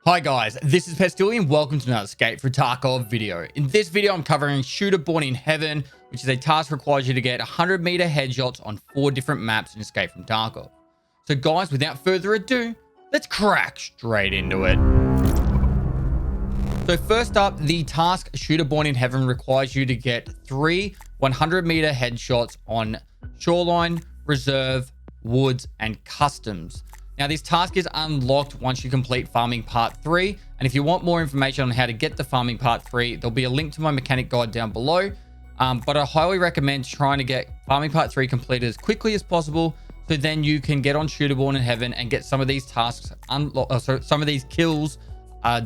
Hi guys, this is Pestily and welcome to another Escape for Tarkov video. In this video, I'm covering Shooter Born in Heaven, which is a task that requires you to get 100-meter headshots on 4 different maps in Escape from Tarkov. So guys, without further ado, let's crack straight into it. So first up, the task Shooter Born in Heaven requires you to get 3 100-meter headshots on Shoreline, Reserve, Woods, and Customs. Now, this task is unlocked once you complete Farming Part 3. And if you want more information on how to get the Farming Part 3, there'll be a link to my mechanic guide down below. But I highly recommend trying to get Farming Part 3 completed as quickly as possible, so then you can get on Shooter Born in Heaven and get some of these tasks some of these kills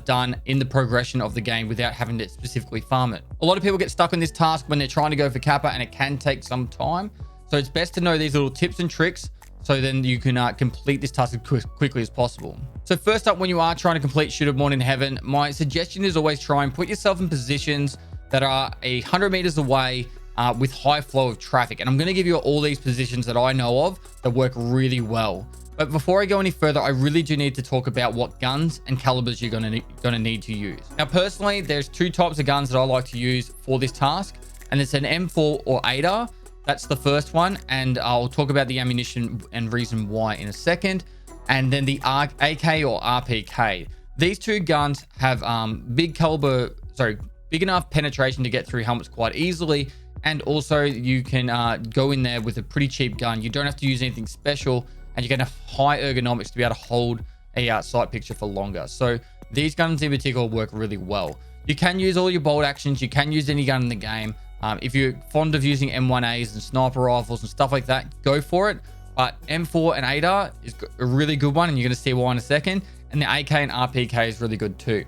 done in the progression of the game without having to specifically farm it. A lot of people get stuck on this task when they're trying to go for Kappa, and it can take some time. So it's best to know these little tips and tricks, so then you can complete this task as quickly as possible. So first up, when you are trying to complete Shooter Born in Heaven, my suggestion is always try and put yourself in positions that are 100 meters away with high flow of traffic. And I'm going to give you all these positions that I know of that work really well. But before I go any further, I really do need to talk about what guns and calibers you're going to need to use. Now, personally, there's 2 types of guns that I like to use for this task, and it's an M4 or 8R. That's the first one, and I'll talk about the ammunition and reason why in a second. And then the AK or RPK. These 2 guns have big enough penetration to get through helmets quite easily, and also you can go in there with a pretty cheap gun. You don't have to use anything special, and you're going to have high ergonomics to be able to hold a sight picture for longer. So these guns in particular work really well. You can use all your bolt actions. You can use any gun in the game. If you're fond of using M1As and sniper rifles and stuff like that, go for it. But M4 and 8R is a really good one, and you're going to see why in a second. And the AK and RPK is really good too.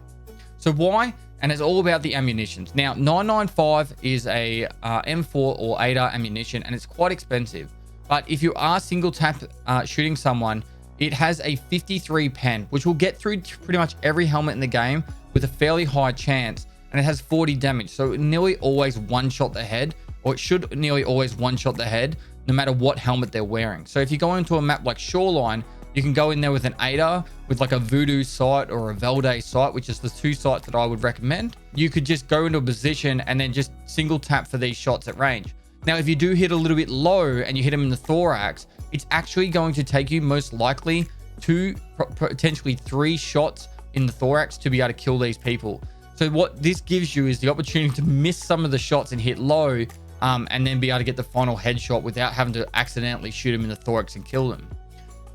So why? And it's all about the ammunitions. Now, 995 is a M4 or 8R ammunition, and it's quite expensive. But if you are single tap shooting someone, it has a 53 pen, which will get through pretty much every helmet in the game with a fairly high chance. And it has 40 damage, so it nearly always one-shot the head, or it should nearly always one-shot the head, no matter what helmet they're wearing. So if you go into a map like Shoreline, you can go in there with an 8R, with like a Voodoo sight or a Velde sight, which is the 2 sights that I would recommend. You could just go into a position and then just single tap for these shots at range. Now, if you do hit a little bit low and you hit them in the thorax, it's actually going to take you most likely 2, potentially 3 shots in the thorax to be able to kill these people. So what this gives you is the opportunity to miss some of the shots and hit low, and then be able to get the final headshot without having to accidentally shoot them in the thorax and kill them.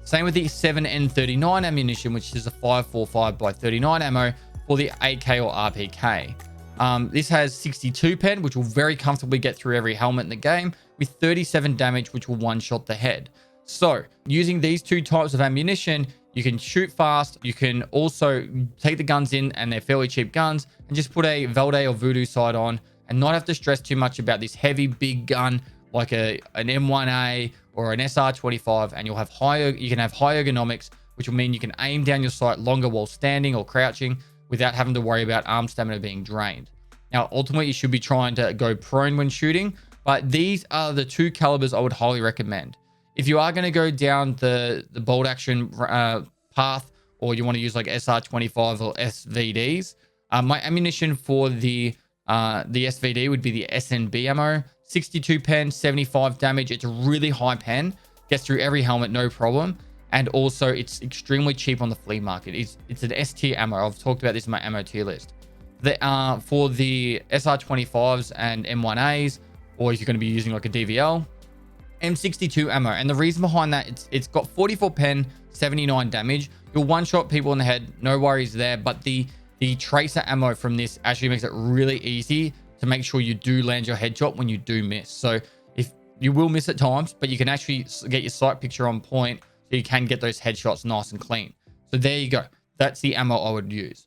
Same with the 7N39 ammunition, which is a 545x39 ammo for the AK or RPK. This has 62 pen, which will very comfortably get through every helmet in the game, with 37 damage, which will one-shot the head. So using these 2 types of ammunition, you can shoot fast. You can also take the guns in, and they're fairly cheap guns, and just put a Velde or Voodoo sight on and not have to stress too much about this heavy big gun like an M1A or an SR25, and you can have high ergonomics, which will mean you can aim down your sight longer while standing or crouching without having to worry about arm stamina being drained. Now, ultimately, you should be trying to go prone when shooting, but these are the 2 calibers I would highly recommend. If you are going to go down the bolt action path, or you want to use like SR25 or SVDs, my ammunition for the SVD would be the SNB ammo, 62 pen, 75 damage. It's a really high pen, gets through every helmet, no problem. And also it's extremely cheap on the flea market. It's an S tier ammo. I've talked about this in my ammo tier list. For the SR25s and M1As, or if you're going to be using like a DVL, M62 ammo. And the reason behind that, it's got 44 pen, 79 damage. You'll one-shot people in the head, no worries there. But the tracer ammo from this actually makes it really easy to make sure you do land your headshot when you do miss. So if you will miss at times, but you can actually get your sight picture on point, so you can get those headshots nice and clean. So there you go. That's the ammo I would use.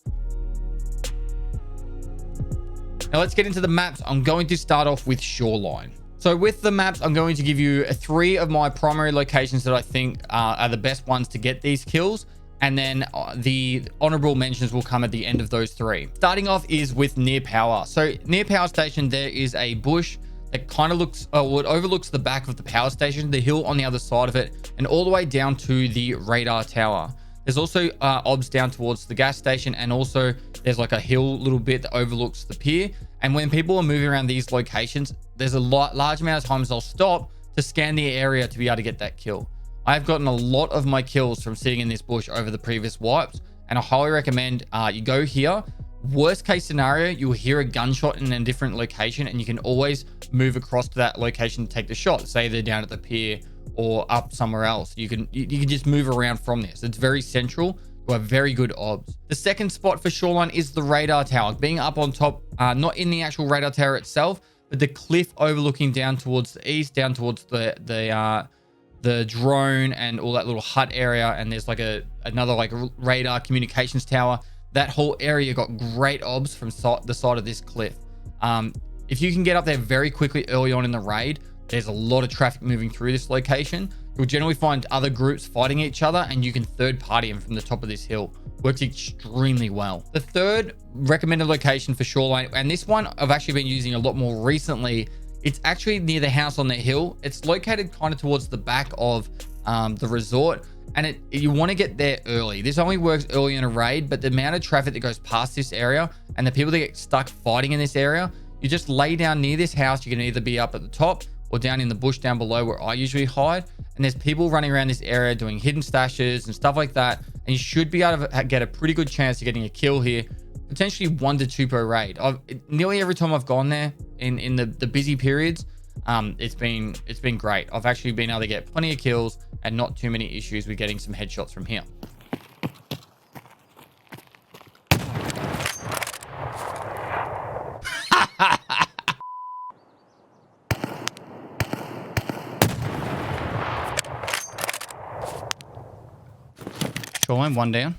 Now let's get into the maps. I'm going to start off with Shoreline. So with the maps, I'm going to give you 3 of my primary locations that I think are the best ones to get these kills. And then the honorable mentions will come at the end of those 3. Starting off is with near power. So near power station, there is a bush that kind of looks, it overlooks the back of the power station, the hill on the other side of it, and all the way down to the radar tower. There's also obs down towards the gas station, and also there's like a hill little bit that overlooks the pier. And when people are moving around these locations, there's a large amount of times they'll stop to scan the area to be able to get that kill. I've gotten a lot of my kills from sitting in this bush over the previous wipes, and I highly recommend you go here. Worst case scenario, you'll hear a gunshot in a different location, and you can always move across to that location to take the shot. Say they're down at the pier or up somewhere else. You can just move around from this. It's very central. You have very good obs. The second spot for Shoreline is the radar tower. Being up on top, not in the actual radar tower itself, but the cliff overlooking down towards the east, down towards the drone and all that little hut area. And there's like another like radar communications tower. That whole area got great obs from the side of this cliff. If you can get up there very quickly early on in the raid, there's a lot of traffic moving through this location. You'll generally find other groups fighting each other, and you can third party them from the top of this hill. Works extremely well. The third recommended location for Shoreline, and this one I've actually been using a lot more recently. It's actually near the house on the hill. It's located kind of towards the back of the resort, and you want to get there early. This only works early in a raid, but the amount of traffic that goes past this area and the people that get stuck fighting in this area, you just lay down near this house. You can either be up at the top or down in the bush down below where I usually hide. And there's people running around this area doing hidden stashes and stuff like that. And you should be able to get a pretty good chance of getting a kill here. Potentially 1 to 2 per raid. Nearly every time I've gone there in the busy periods, it's been great. I've actually been able to get plenty of kills and not too many issues with getting some headshots from here. Shoreline, one down.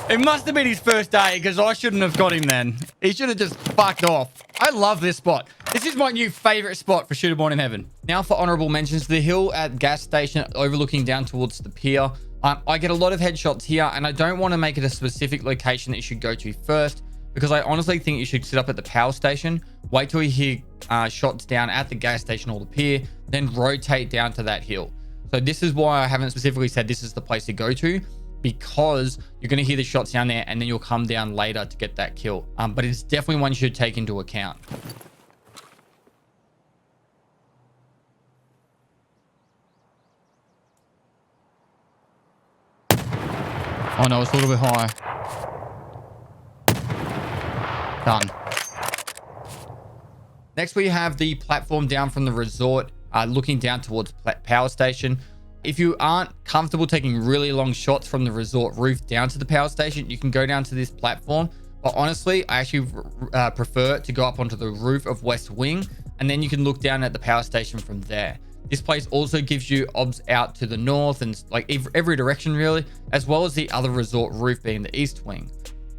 It must have been his first day, because I shouldn't have got him then. He should have just fucked off. I love this spot. This is my new favorite spot for Shooter Born in Heaven. Now for honorable mentions, the hill at gas station overlooking down towards the pier. I get a lot of headshots here, and I don't want to make it a specific location that you should go to first, because I honestly think you should sit up at the power station, wait till you hear shots down at the gas station or the pier, then rotate down to that hill. So this is why I haven't specifically said this is the place to go to, because you're going to hear the shots down there and then you'll come down later to get that kill. But it's definitely one you should take into account. Oh no, it's a little bit high. Done. Next, we have the platform down from the resort, looking down towards power station. If you aren't comfortable taking really long shots from the resort roof down to the power station, you can go down to this platform. But honestly, I actually prefer to go up onto the roof of West Wing, and then you can look down at the power station from there. This place also gives you obs out to the north and like every direction really, as well as the other resort roof being the east wing.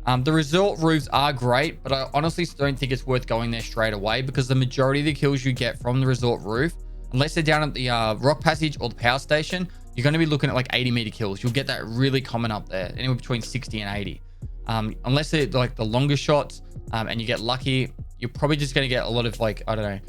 The resort roofs are great, but I honestly don't think it's worth going there straight away, because the majority of the kills you get from the resort roof, unless they're down at the rock passage or the power station, you're going to be looking at like 80-meter kills. You'll get that really common up there, anywhere between 60 and 80. Unless they're like the longer shots and you get lucky, you're probably just going to get a lot of like, I don't know,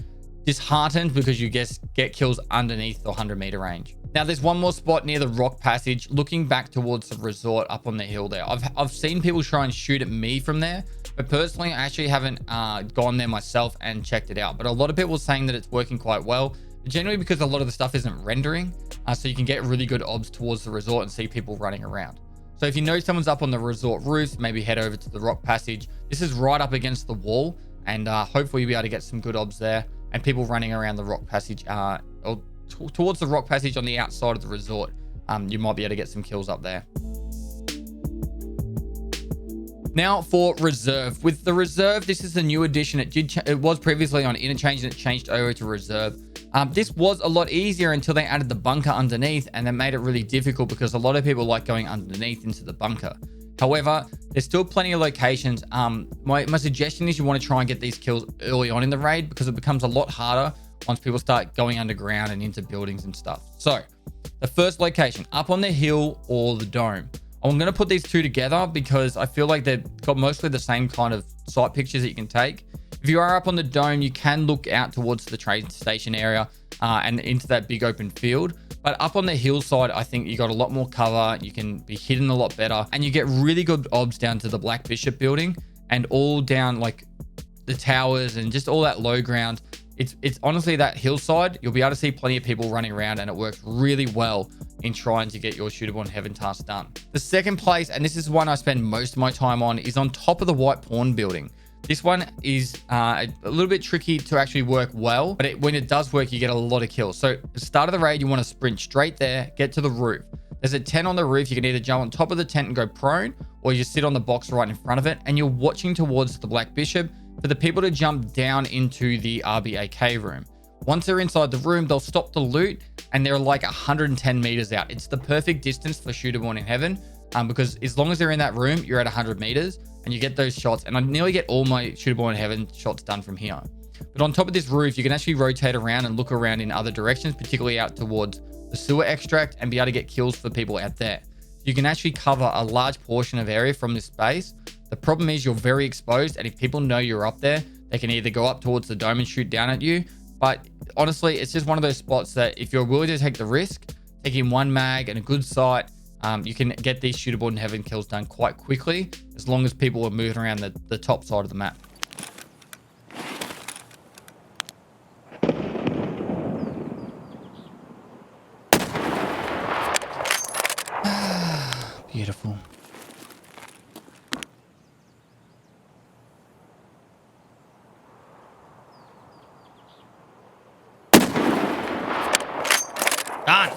disheartened because you get kills underneath the 100-meter range. Now there's one more spot near the rock passage looking back towards the resort up on the hill there. I've seen people try and shoot at me from there, but personally I actually haven't gone there myself and checked it out. But a lot of people are saying that it's working quite well, generally because a lot of the stuff isn't rendering, so you can get really good obs towards the resort and see people running around. So if you know someone's up on the resort roof, maybe head over to the rock passage. This is right up against the wall, and hopefully you'll be able to get some good obs there. And people running around the rock passage or towards the rock passage on the outside of the resort, you might be able to get some kills up there. Now for reserve. With the reserve, this is a new addition. It was previously on interchange and it changed over to reserve. This was a lot easier until they added the bunker underneath, and that made it really difficult because a lot of people like going underneath into the bunker. However, there's still plenty of locations. My suggestion is you want to try and get these kills early on in the raid, because it becomes a lot harder once people start going underground and into buildings and stuff. So the first location, up on the hill or the dome. I'm going to put these two together because I feel like they've got mostly the same kind of sight pictures that you can take. If you are up on the dome, you can look out towards the train station area and into that big open field. But up on the hillside, I think you got a lot more cover. You can be hidden a lot better, and you get really good obs down to the Black Bishop building and all down like the towers and just all that low ground. It's honestly that hillside. You'll be able to see plenty of people running around, and it works really well in trying to get your Shootable in Heaven task done. The second place, and this is one I spend most of my time on, is on top of the White Pawn building. This one is a little bit tricky to actually work well, but when it does work, you get a lot of kills. So at the start of the raid, you want to sprint straight there, get to the roof. There's a tent on the roof. You can either jump on top of the tent and go prone, or you sit on the box right in front of it, and you're watching towards the Black Bishop for the people to jump down into the RBAK room. Once they're inside the room, they'll stop the loot, and they're like 110 meters out. It's the perfect distance for Shootable in Heaven, because as long as they're in that room, you're at 100 meters, and you get those shots. And I nearly get all my Shootable in Heaven shots done from here. But on top of this roof, you can actually rotate around and look around in other directions, particularly out towards the sewer extract, and be able to get kills for people out there. You can actually cover a large portion of area from this space. The problem is you're very exposed, and if people know you're up there, they can either go up towards the dome and shoot down at you. But honestly, it's just one of those spots that if you're willing to take the risk, taking one mag and a good sight, you can get these Shootable in Heaven kills done quite quickly, as long as people are moving around the top side of the map. Beautiful. Done.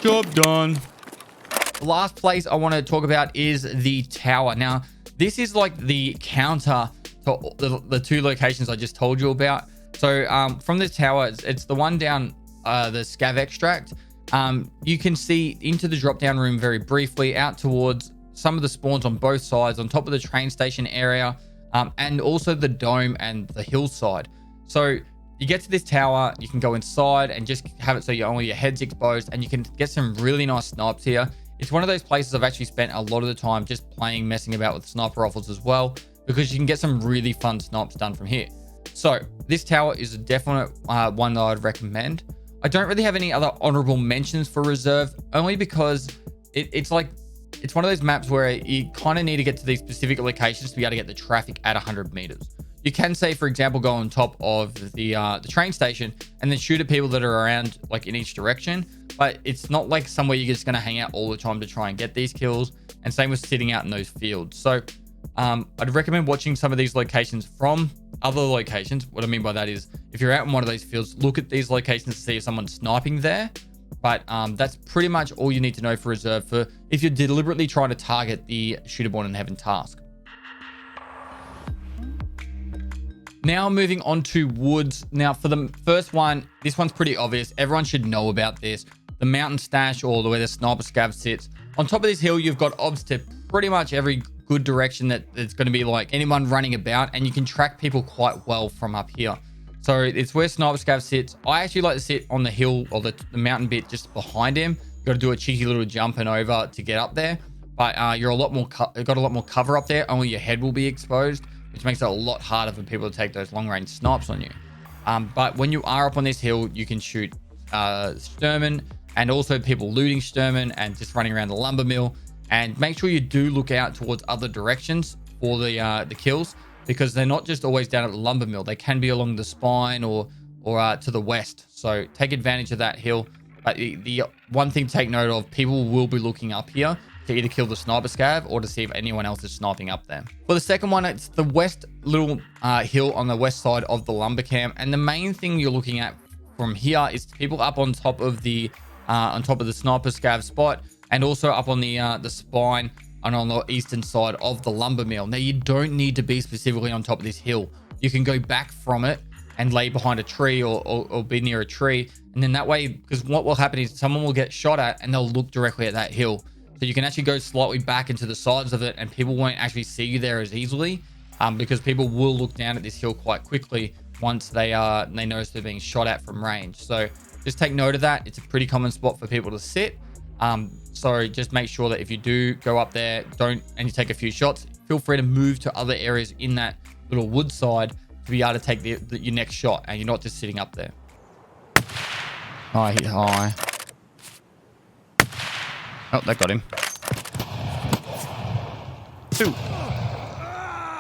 Job done. The last place I want to talk about is the tower. Now, this is like the counter to the two locations I just told you about. So from this tower, it's the one down the scav extract. You can see into the drop down room very briefly, out towards some of the spawns on both sides, on top of the train station area, and also the dome and the hillside. So you get to this tower, you can go inside and just have it so only your head's exposed, and you can get some really nice snipes here. It's one of those places I've actually spent a lot of the time just playing, messing about with sniper rifles as well, because you can get some really fun snipes done from here. So this tower is a definite one that I'd recommend. I don't really have any other honorable mentions for reserve, only because it's one of those maps where you kind of need to get to these specific locations to be able to get the traffic at 100 meters. You can say, for example, go on top of the train station and then shoot at people that are around like in each direction, but it's not like somewhere you're just going to hang out all the time to try and get these kills. And same with sitting out in those fields. So I'd recommend watching some of these locations from other locations. What I mean by that is if you're out in one of those fields, look at these locations to see if someone's sniping there. But that's pretty much all you need to know for reserve for if you're deliberately trying to target the Shootable in Heaven task. Now moving on to woods. Now for the first one, this one's pretty obvious. Everyone should know about this. The mountain stash, or where the sniper scav sits. On top of this hill, you've got obs to pretty much every good direction that it's going to be like anyone running about, and you can track people quite well from up here. So it's where sniper scav sits. I actually like to sit on the hill or the mountain bit just behind him. You've got to do a cheeky little jump and over to get up there. But you're got a lot more cover up there. Only your head will be exposed, which makes it a lot harder for people to take those long-range snipes on you. But when you are up on this hill, you can shoot Sturman, and also people looting Sturman and just running around the lumber mill. And make sure you do look out towards other directions for the kills, because they're not just always down at the lumber mill. They can be along the spine or to the west. So take advantage of that hill. But the one thing to take note of, people will be looking up here to either kill the sniper scav or to see if anyone else is sniping up there. For the second one, it's the west little hill on the west side of the lumber camp. And the main thing you're looking at from here is people up on top of the sniper scav spot, and also up on the spine and on the eastern side of the lumber mill. Now, you don't need to be specifically on top of this hill. You can go back from it and lay behind a tree or be near a tree. And then that way, because what will happen is someone will get shot at and they'll look directly at that hill. So you can actually go slightly back into the sides of it, and people won't actually see you there as easily, because people will look down at this hill quite quickly once they notice they're being shot at from range. So just take note of that. It's a pretty common spot for people to sit. So just make sure that if you do go up there, and you take a few shots, feel free to move to other areas in that little wood side to be able to take your next shot, and you're not just sitting up there. Oh, I hit high. Oh, that got him. 2.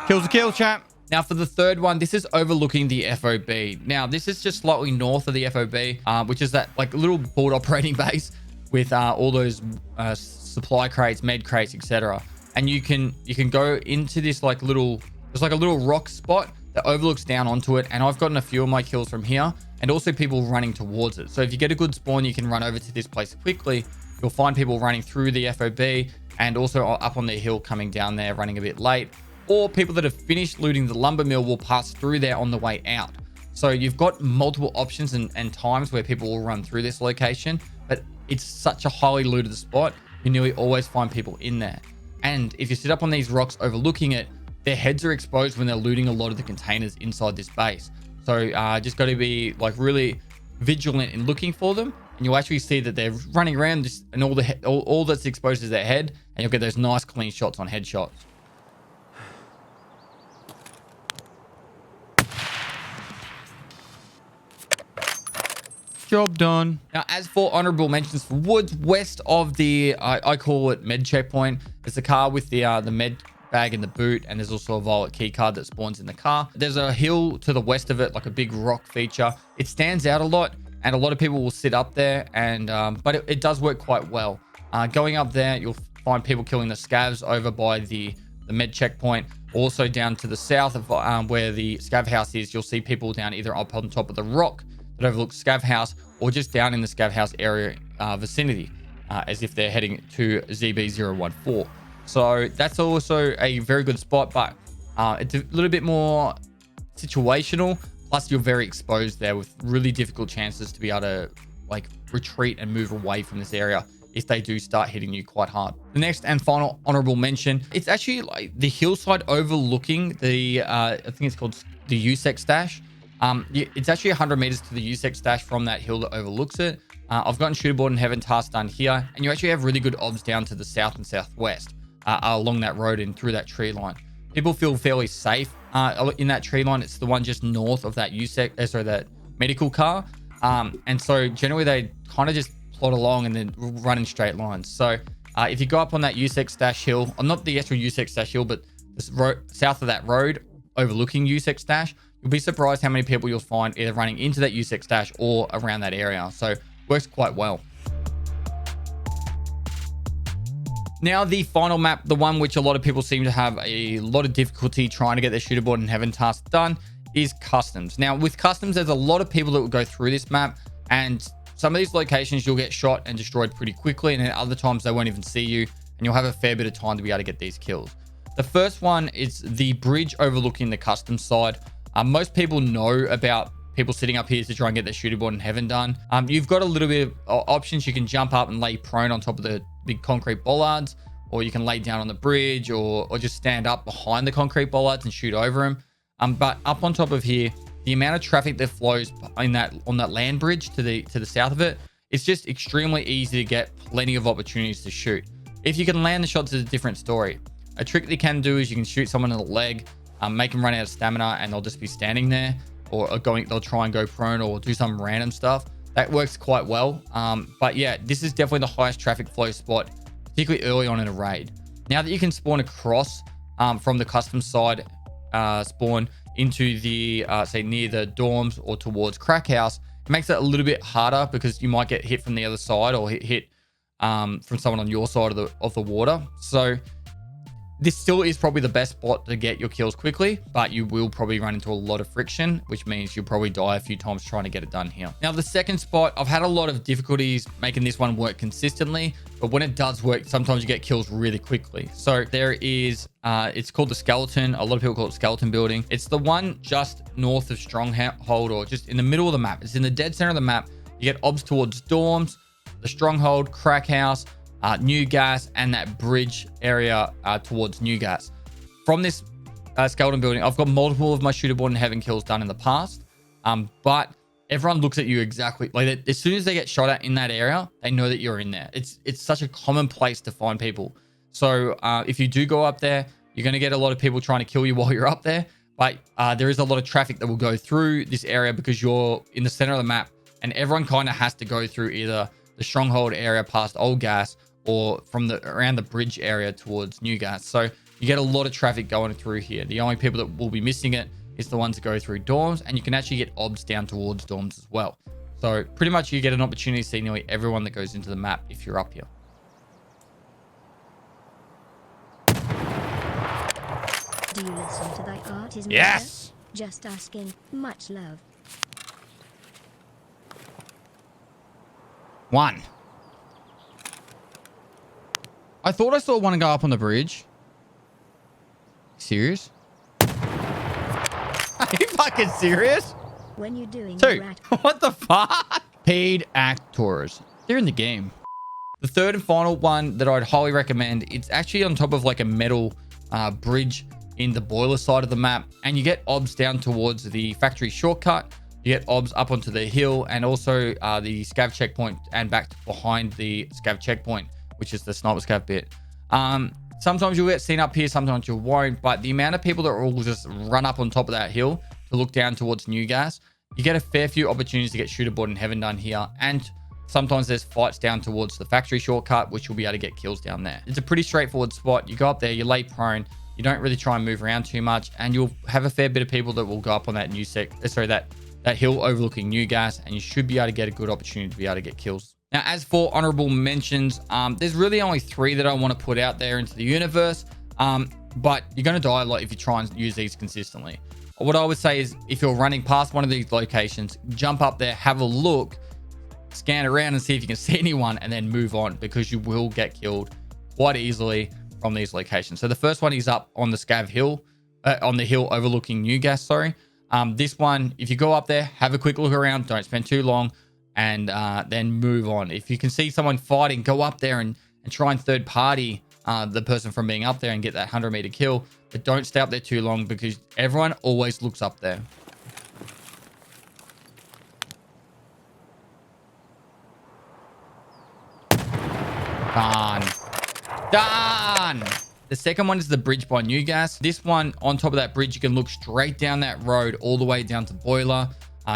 Kills a kill, champ. Now for the third one, this is overlooking the FOB. Now this is just slightly north of the FOB, which is that like little board operating base with all those supply crates, med crates, etc. And you can go into this like there's like a little rock spot that overlooks down onto it. And I've gotten a few of my kills from here, and also people running towards it. So if you get a good spawn, you can run over to this place quickly. You'll find people running through the FOB and also up on the hill coming down there, running a bit late. Or people that have finished looting the lumber mill will pass through there on the way out. So you've got multiple options and times where people will run through this location, but it's such a highly looted spot. You nearly always find people in there. And if you sit up on these rocks overlooking it, their heads are exposed when they're looting a lot of the containers inside this base. So just got to be like really vigilant in looking for them. And you'll actually see that they're running around and all that's exposed is their head, and you'll get those nice clean shots on headshots. Job done. Now, as for honorable mentions for woods west of the, I call it med checkpoint. It's the car with the med bag in the boot, and there's also a violet key card that spawns in the car. There's a hill to the west of it, like a big rock feature. It stands out a lot, and a lot of people will sit up there, and but it does work quite well. Going up there, you'll find people killing the scavs over by the med checkpoint. Also down to the south of where the scav house is, you'll see people down either up on top of the rock that overlooks scav house, or just down in the scav house area vicinity, as if they're heading to ZB014. So that's also a very good spot, but it's a little bit more situational. Plus, you're very exposed there with really difficult chances to be able to like retreat and move away from this area if they do start hitting you quite hard. The next and final honorable mention, it's actually like the hillside overlooking the, I think it's called the USEC stash. It's actually 100 meters to the USEC stash from that hill that overlooks it. I've gotten shooter board in heaven tasks done here, and you actually have really good obs down to the south and southwest along that road and through that tree line. People feel fairly safe in that tree line. It's the one just north of that that medical car. And so generally they kind of just plot along and then run in straight lines. So if you go up on that USEC stash hill, or not the actual USEC stash hill, but the south of that road overlooking USEC stash, you'll be surprised how many people you'll find either running into that USEC stash or around that area. So works quite well. Now the final map, the one which a lot of people seem to have a lot of difficulty trying to get their shooter board in heaven task done, is customs. Now with customs, there's a lot of people that will go through this map, and some of these locations you'll get shot and destroyed pretty quickly, and then other times they won't even see you, and you'll have a fair bit of time to be able to get these kills. The first one is the bridge overlooking the customs side. Most people know about people sitting up here to try and get their shooter board in heaven done. You've got a little bit of options. You can jump up and lay prone on top of the big concrete bollards, or you can lay down on the bridge, or just stand up behind the concrete bollards and shoot over them. But up on top of here, the amount of traffic that flows on that land bridge to the south of it, it's just extremely easy to get plenty of opportunities to shoot. If you can land the shots, is a different story. A trick that you can do is you can shoot someone in the leg, make them run out of stamina, and they'll just be standing there, or they'll try and go prone or do some random stuff. That works quite well. But yeah, this is definitely the highest traffic flow spot, particularly early on in a raid. Now that you can spawn across from the custom side, spawn into the say near the dorms or towards crack house, it makes it a little bit harder because you might get hit from the other side, or hit from someone on your side of the water. So this still is probably the best spot to get your kills quickly, but you will probably run into a lot of friction, which means you'll probably die a few times trying to get it done here. Now, the second spot, I've had a lot of difficulties making this one work consistently, but when it does work, sometimes you get kills really quickly. So there is, it's called the Skeleton. A lot of people call it Skeleton Building. It's the one just north of Stronghold, or just in the middle of the map. It's in the dead center of the map. You get obs towards dorms, the Stronghold, crack house, New Gas, and that bridge area towards New Gas. From this Skeleton Building, I've got multiple of my shooter board in heaven kills done in the past, but everyone looks at you exactly like as soon as they get shot at in that area, they know that you're in there. It's such a common place to find people. So if you do go up there, you're going to get a lot of people trying to kill you while you're up there. But there is a lot of traffic that will go through this area because you're in the center of the map, and everyone kind of has to go through either the stronghold area past Old Gas or from around the bridge area towards New Gas. So you get a lot of traffic going through here. The only people that will be missing it is the ones that go through dorms, and you can actually get obs down towards dorms as well. So pretty much you get an opportunity to see nearly everyone that goes into the map if you're up here. Do you listen to thy art is Yes! Just asking. Much love. 1. I thought I saw one go up on the bridge. Serious? Are you fucking serious? When you're doing 2. What the fuck? Paid actors. They're in the game. The third and final one that I'd highly recommend, it's actually on top of like a metal bridge in the boiler side of the map, and you get obs down towards the factory shortcut. You get obs up onto the hill, and also the scav checkpoint and back behind the scav checkpoint, which is the sniper scav bit. Sometimes you'll get seen up here, sometimes you won't, but the amount of people that will just run up on top of that hill to look down towards New Gas, you get a fair few opportunities to get shooter board in heaven done here, and sometimes there's fights down towards the factory shortcut, which you'll be able to get kills down there. It's a pretty straightforward spot. You go up there, you lay prone, you don't really try and move around too much, and you'll have a fair bit of people that will go up on that that hill overlooking New Gas, and you should be able to get a good opportunity to be able to get kills. Now, as for honorable mentions, there's really only 3 that I want to put out there into the universe, but you're going to die a lot if you try and use these consistently. What I would say is if you're running past one of these locations, jump up there, have a look, scan around and see if you can see anyone, and then move on, because you will get killed quite easily from these locations. So the first one is up on the scav hill, on the hill overlooking New Gas, sorry. This one, if you go up there, have a quick look around, don't spend too long, and then move on. If you can see someone fighting, go up there and try and third party the person from being up there and get that 100-meter kill. But don't stay up there too long, because everyone always looks up there. Done. The second one is the bridge by New Gas. This one, on top of that bridge, you can look straight down that road all the way down to Boiler.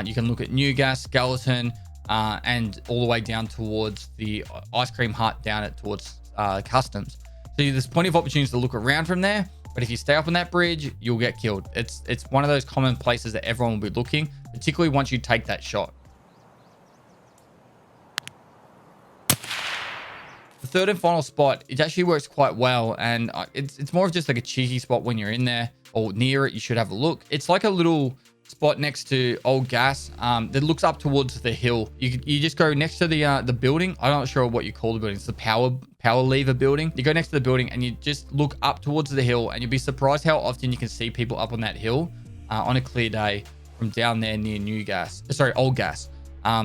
You can look at New Gas, Skeleton, and all the way down towards the ice cream hut down at towards Customs. So there's plenty of opportunities to look around from there. But if you stay up on that bridge, you'll get killed. It's one of those common places that everyone will be looking, particularly once you take that shot. The third and final spot, it actually works quite well, and it's more of just like a cheeky spot when you're in there or near it. You should have a look. It's like a little spot next to Old Gas that looks up towards the hill. You just go next to the building. I'm not sure what you call the building. It's the power lever building. You go next to the building and you just look up towards the hill, and you'll be surprised how often you can see people up on that hill on a clear day from down there near Old Gas.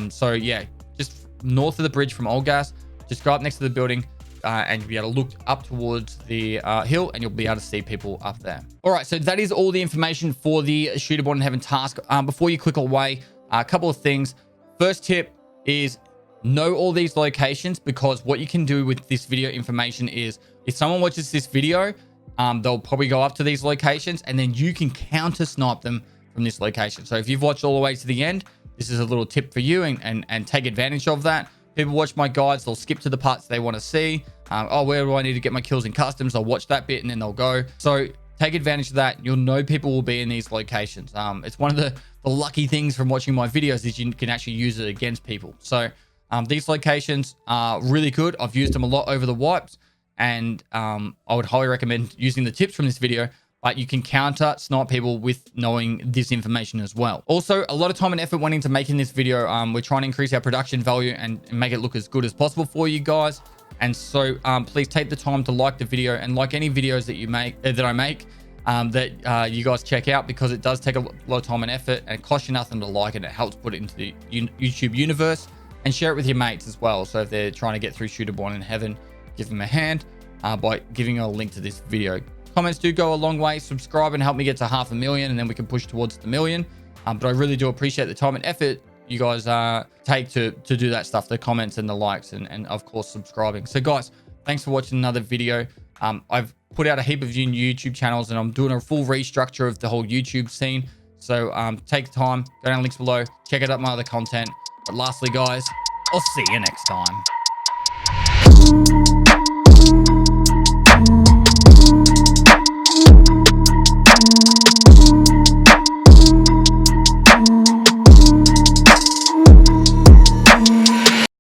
So yeah, just north of the bridge from Old Gas. Just go up next to the building and you'll be able to look up towards the hill, and you'll be able to see people up there. All right, so that is all the information for the Shooter Born in Heaven task. Before you click away, a couple of things. First tip is know all these locations, because what you can do with this video information is if someone watches this video, they'll probably go up to these locations, and then you can counter snipe them from this location. So if you've watched all the way to the end, this is a little tip for you, and take advantage of that. People watch my guides, they'll skip to the parts they want to see. Oh, where do I need to get my kills in customs? They'll watch that bit and then they'll go. So take advantage of that. You'll know people will be in these locations. It's one of the lucky things from watching my videos is you can actually use it against people. So these locations are really good. I've used them a lot over the wipes, and I would highly recommend using the tips from this video. But you can counter snipe people with knowing this information as well. Also, a lot of time and effort went into making this video. We're trying to increase our production value and make it look as good as possible for you guys. And so please take the time to like the video, and like any videos that you make, that I make, that you guys check out, because it does take a lot of time and effort, and it costs you nothing to like it. It helps put it into the YouTube universe, and share it with your mates as well. So if they're trying to get through Shooter Born in Heaven, give them a hand by giving a link to this video. Comments do go a long way. Subscribe and help me get to 500,000, and then we can push towards the 1 million. But I really do appreciate the time and effort you guys take to do that stuff, the comments and the likes, and of course subscribing. So guys, thanks for watching another video. I've put out a heap of new YouTube channels, and I'm doing a full restructure of the whole YouTube scene. So take time, go down links below, check out my other content. But lastly, guys, I'll see you next time.